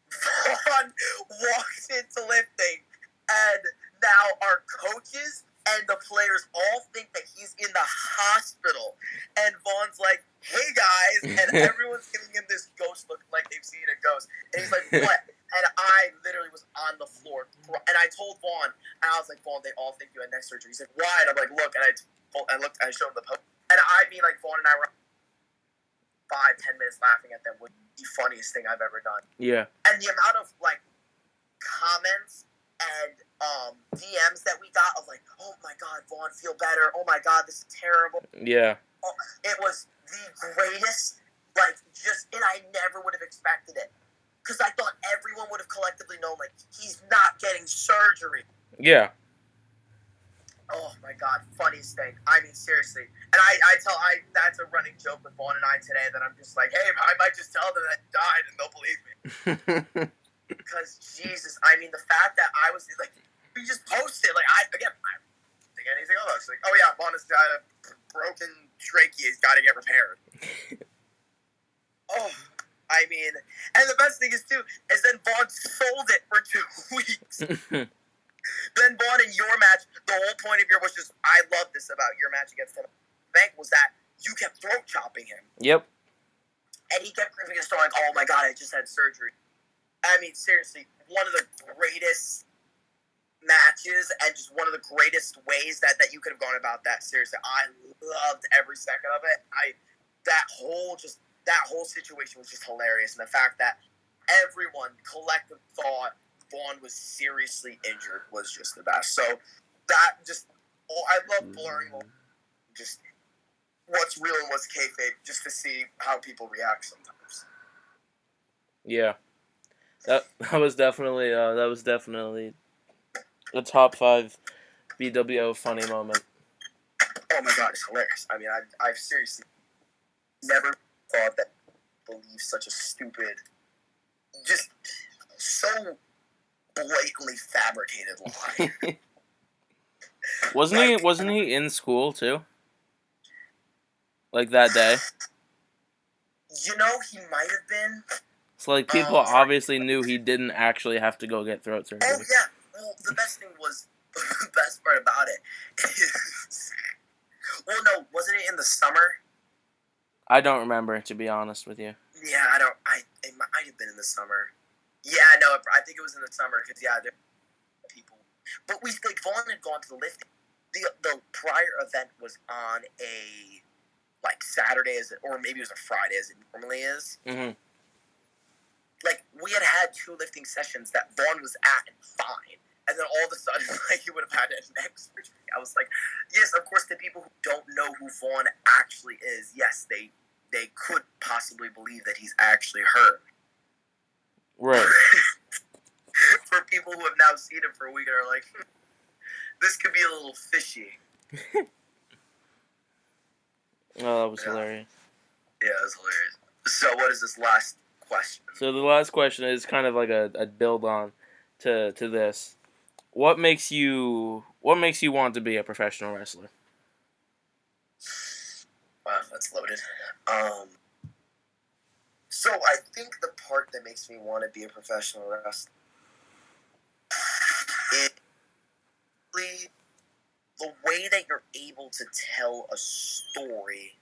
Vaughn walks into lifting, and now our coaches and the players all think that he's in the hospital. And Vaughn's like, "Hey, guys," and everyone's giving him this ghost look like they've seen a ghost. And he's like, "What?" And I literally was on the floor. And I told Vaughn, and I was like, "Vaughn, they all think you had neck surgery." He's like, "Why?" And I'm like, "Look," and I showed him the post. And I mean, like, Vaughn and I were 5-10 minutes laughing at them was the funniest thing I've ever done. Yeah. And the amount of, like, comments and DMs that we got of like, "Oh my God, Vaughn, feel better. Oh my God, this is terrible." Yeah. It was the greatest, and I never would have expected it. Because I thought everyone would have collectively known, like, he's not getting surgery. Yeah. Oh my God, funniest thing. I mean, seriously. And that's a running joke with Vaughn and I today that I'm just like, hey, I might just tell them that he died and they'll believe me. Because, Jesus, I mean, the fact that I was, like, we just posted, like, I don't think anything of us. Like, oh yeah, Vaughn has got a broken trachea, he's got to get repaired. Oh, I mean, and the best thing is too is then Vaughn sold it for 2 weeks. Then Vaughn in your match, the whole point of your was just I love this about your match against him. Bank was that you kept throat chopping him. Yep. And he kept gripping his throat like, oh my god, I just had surgery. I mean, seriously, one of the greatest matches and just one of the greatest ways that you could have gone about that. Seriously, I loved every second of it. That whole situation was just hilarious, and the fact that everyone collective thought Vaughn was seriously injured was just the best. So that just, I love blurring just what's real and what's kayfabe, just to see how people react sometimes. Yeah, that was definitely a top 5 BWO funny moment. Oh my god, it's hilarious. I mean, I've seriously never thought that believe such a stupid, just so blatantly fabricated lie. Wasn't he in school too? Like that day? You know, he might have been. So like people obviously knew he didn't actually have to go get throat surgery. Oh yeah. Well, the best thing was the best part about it is, well, no, wasn't it in the summer? I don't remember, to be honest with you. Yeah, it might have been in the summer. Yeah, no, I think it was in the summer because there were people. But Vaughn had gone to the lifting. The prior event was on a Saturday, or maybe it was a Friday, as it normally is. Mm-hmm. Like, we had 2 lifting sessions that Vaughn was at and fine. And then all of a sudden, he would have had a neck surgery. I was like, yes, of course, the people who don't know who Vaughn actually is, yes, they could possibly believe that he's actually hurt. Right. For people who have now seen him for a week and are like, this could be a little fishy. Oh, that was hilarious. Yeah, it was hilarious. So what is this last question? So the last question is kind of like a build on to this. What makes you want to be a professional wrestler? Wow, that's loaded. So I think the part that makes me want to be a professional wrestler is the way that you're able to tell a story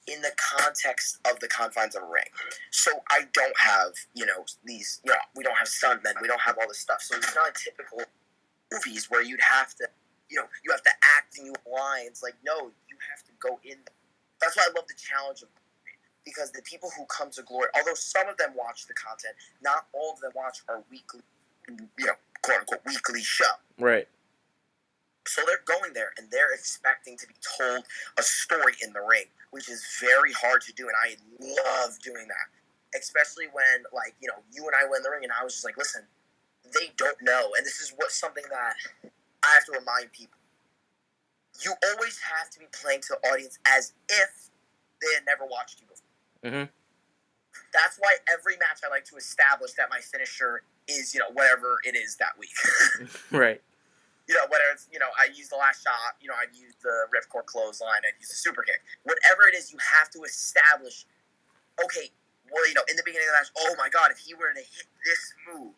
in the context of the confines of a ring. So I don't have, these, we don't have stuntmen, we don't have all this stuff. So it's not typical movies where you'd have to, you have to act and you have lines. Like, no, you have to go in. That's why I love the challenge of Glory, because the people who come to Glory, although some of them watch the content, not all of them watch our weekly, quote unquote, weekly show. Right. So they're going there and they're expecting to be told a story in the ring, which is very hard to do, and I love doing that. Especially when, you and I went in the ring, and I was just like, listen, they don't know, and this is something that I have to remind people. You always have to be playing to the audience as if they had never watched you before. Mm-hmm. That's why every match I like to establish that my finisher is, whatever it is that week. Right. Whether it's, I use the last shot, I use the ripcord clothesline, I use the super kick. Whatever it is, you have to establish, okay, well, in the beginning of the match, oh my god, if he were to hit this move,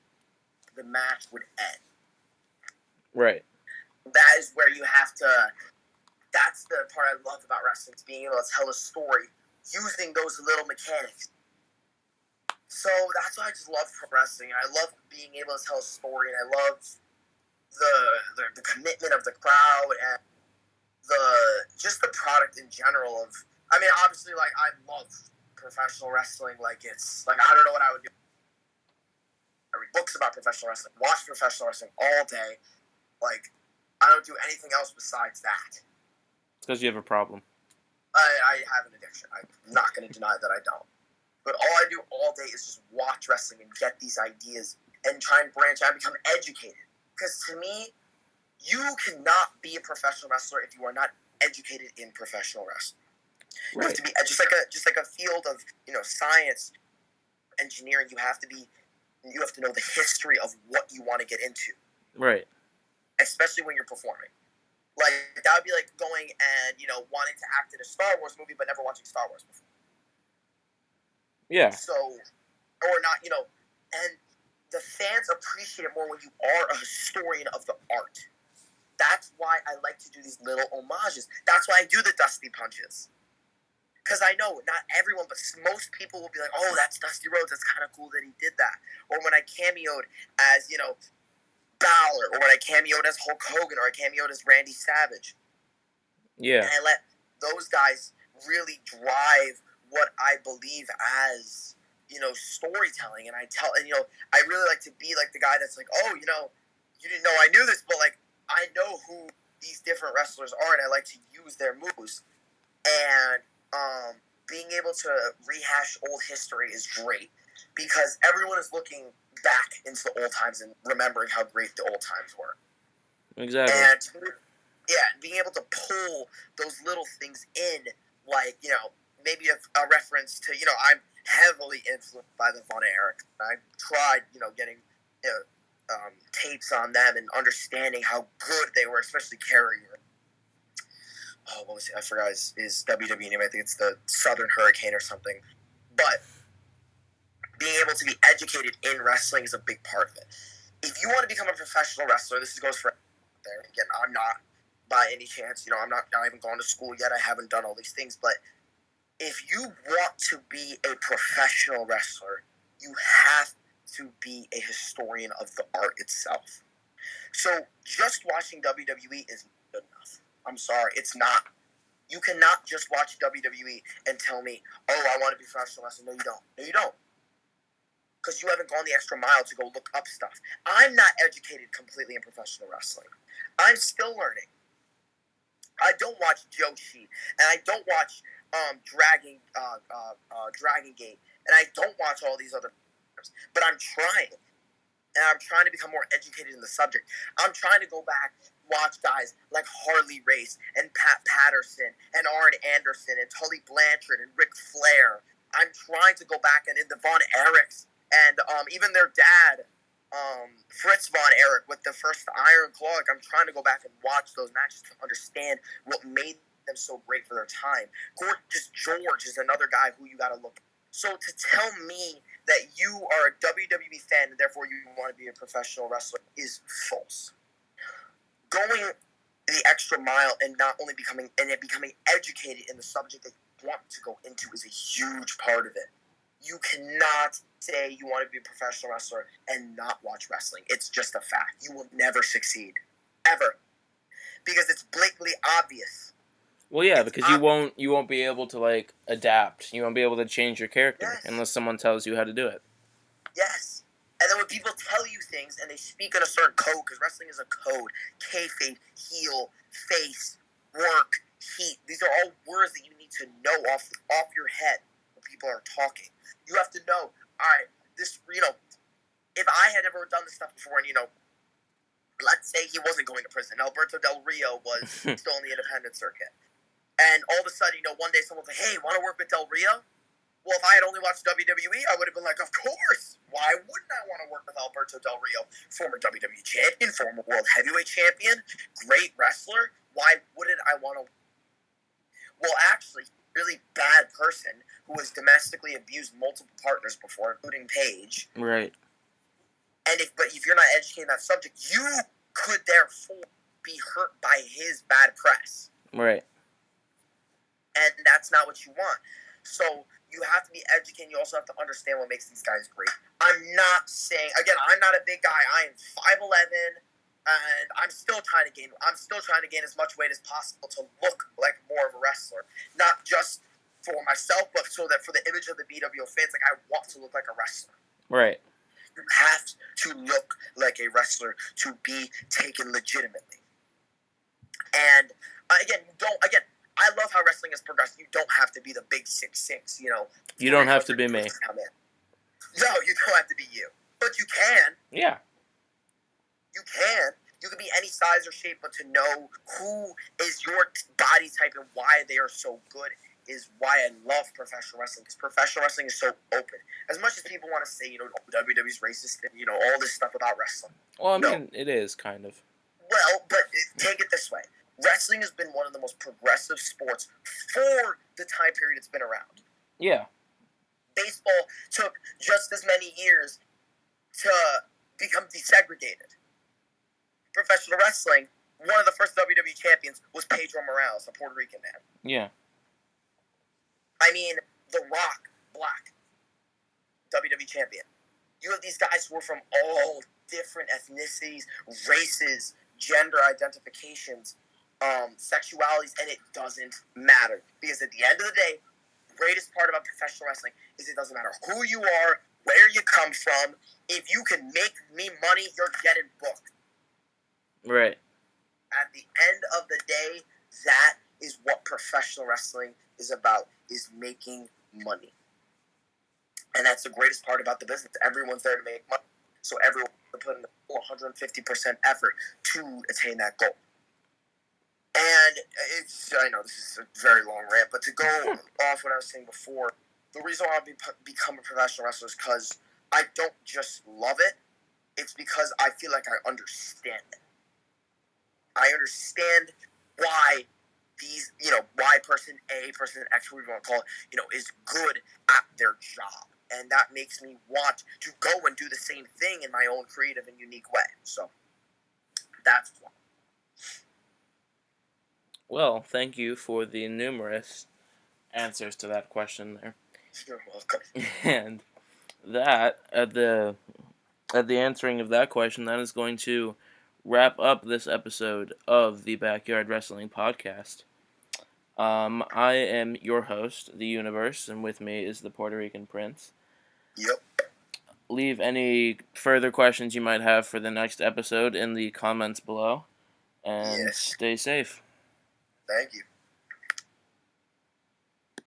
the match would end. Right. That is where you have to, that's the part I love about wrestling, is being able to tell a story using those little mechanics. So that's what I just love from wrestling. I love being able to tell a story, and I love the commitment of the crowd and the product in general of, I mean, obviously, I love professional wrestling. It's I don't know what I would do. I read books about professional wrestling, watch professional wrestling all day. I don't do anything else besides that. It's because you have a problem. I have an addiction. I'm not going to deny that I don't. But all I do all day is just watch wrestling and get these ideas and try and branch out and become educated. Because to me, you cannot be a professional wrestler if you are not educated in professional wrestling. Right. You have to be just like a field of science, engineering. You have to know the history of what you want to get into. Right. Especially when you're performing. Like, that would be like going and, wanting to act in a Star Wars movie but never watching Star Wars before. Yeah. So, or not, and the fans appreciate it more when you are a historian of the art. That's why I like to do these little homages. That's why I do the Dusty Punches. Because I know not everyone, but most people will be like, oh, that's Dusty Rhodes. That's kind of cool that he did that. Or when I cameoed as, Balor, or when I cameoed as Hulk Hogan, or I cameoed as Randy Savage. Yeah. And I let those guys really drive what I believe as, storytelling. And I really like to be like the guy that's like, oh, you didn't know I knew this, but like, I know who these different wrestlers are, and I like to use their moves. And being able to rehash old history is great because everyone is looking back into the old times and remembering how great the old times were. Exactly. And being able to pull those little things in, like, maybe a reference to, I'm heavily influenced by the Von Erich. I tried, getting tapes on them and understanding how good they were, especially Carrier. Oh, what was it? I forgot his WWE name. I think it's the Southern Hurricane or something. But being able to be educated in wrestling is a big part of it. If you want to become a professional wrestler, this goes for there. Again, I'm not by any chance, I haven't gone to school yet. I haven't done all these things. But if you want to be a professional wrestler, you have to be a historian of the art itself. So just watching WWE is not good enough. I'm sorry, it's not. You cannot just watch WWE and tell me, oh, I want to be a professional wrestler. No, you don't. No, you don't. Because you haven't gone the extra mile to go look up stuff. I'm not educated completely in professional wrestling. I'm still learning. I don't watch Joshi, and I don't watch Dragon Gate, and I don't watch all these other, but I'm trying. And I'm trying to become more educated in the subject. I'm trying to go back, watch guys like Harley Race and Pat Patterson and Arn Anderson and Tully Blanchard and Ric Flair. I'm trying to go back and in the Von Erichs and even their dad, Fritz Von Erich with the first Iron Claw. Like, I'm trying to go back and watch those matches to understand what made them so great for their time. Gorgeous George is another guy who you got to look at. So to tell me that you are a WWE fan and therefore you want to be a professional wrestler is false. Going the extra mile and not only becoming educated in the subject that you want to go into is a huge part of it. You cannot say you want to be a professional wrestler and not watch wrestling. It's just a fact. You will never succeed. Ever. Because it's blatantly obvious. Well, yeah, because you won't be able to, like, adapt. You won't be able to change your character unless someone tells you how to do it. Yes. And then when people tell you things and they speak in a certain code, because wrestling is a code, kayfabe, heel, face, work, heat, these are all words that you need to know off your head when people are talking. You have to know, all right, this, if I had ever done this stuff before and, let's say he wasn't going to prison, Alberto Del Rio was still in the independent circuit. And all of a sudden, one day someone's like, hey, want to work with Del Rio? Well, if I had only watched WWE, I would have been like, of course. Why wouldn't I want to work with Alberto Del Rio? Former WWE champion, former world heavyweight champion, great wrestler. Why wouldn't I want to? Well, actually, really bad person who has domestically abused multiple partners before, including Paige. Right. And if you're not educated in that subject, you could therefore be hurt by his bad press. Right. And that's not what you want. So you have to be educated. You also have to understand what makes these guys great. I'm not saying, again, I'm not a big guy. I am 5'11", and I'm still trying to gain as much weight as possible to look like more of a wrestler. Not just for myself, but so that for the image of the BWO fans, like, I want to look like a wrestler. Right. You have to look like a wrestler to be taken legitimately. And again, I love how wrestling has progressed. You don't have to be the big 6'6", You don't have to be me. No, you don't have to be you. But you can. Yeah. You can. You can be any size or shape, but to know who is your body type and why they are so good is why I love professional wrestling. Because professional wrestling is so open. As much as people want to say, WWE's racist and, all this stuff about wrestling. Well, I mean, it is, kind of. Well, but take it this way. wrestling has been one of the most progressive sports for the time period it's been around. Yeah. Baseball took just as many years to become desegregated. Professional wrestling, one of the first WWE champions was Pedro Morales, a Puerto Rican man. Yeah. I mean, The Rock, black, WWE champion. You have these guys who are from all different ethnicities, races, gender identifications, sexualities, and it doesn't matter. Because at the end of the day, the greatest part about professional wrestling is it doesn't matter who you are, where you come from. If you can make me money, you're getting booked. Right. At the end of the day, that is what professional wrestling is about, is making money. And that's the greatest part about the business. Everyone's there to make money. So everyone will put in the 150% effort to attain that goal. And I know this is a very long rant, but to go off what I was saying before, the reason why I become a professional wrestler is because I don't just love it. It's because I feel like I understand it. I understand why these, why person A, person X, whatever you want to call it, is good at their job. And that makes me want to go and do the same thing in my own creative and unique way. So, that's why. Well, thank you for the numerous answers to that question there. You're welcome. And that, at the answering of that question, that is going to wrap up this episode of the Backyard Wrestling Podcast. I am your host, The Universe, and with me is the Puerto Rican Prince. Yep. Leave any further questions you might have for the next episode in the comments below, and Yes. stay safe. Thank you.